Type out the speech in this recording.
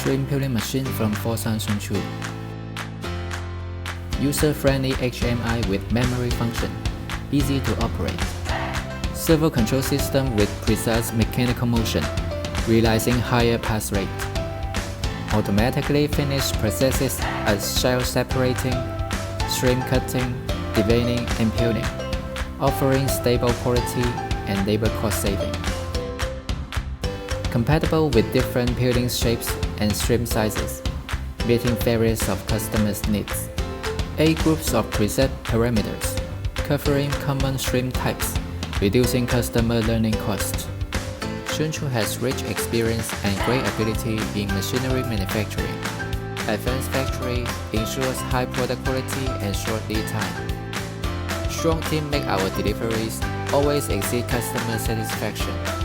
shrimp peeling machine from Foshan Soontrue. User-friendly HMI with memory function, easy to operate. Servo control system with precise mechanical motion, realizing higher pass rate. Automatically finish processes as shell separating, shrimp cutting, deveining, and peeling, offering stable quality and labor cost saving. Compatible with different peeling shapes and shrimp sizes, meeting various of customers' needs. 8 groups of preset parameters, covering common shrimp types, reducing customer learning costs. Soontrue has rich experience and great ability in machinery manufacturing. Advanced factory ensures high product quality and short lead time. Strong team make our deliveries always exceed customer satisfaction.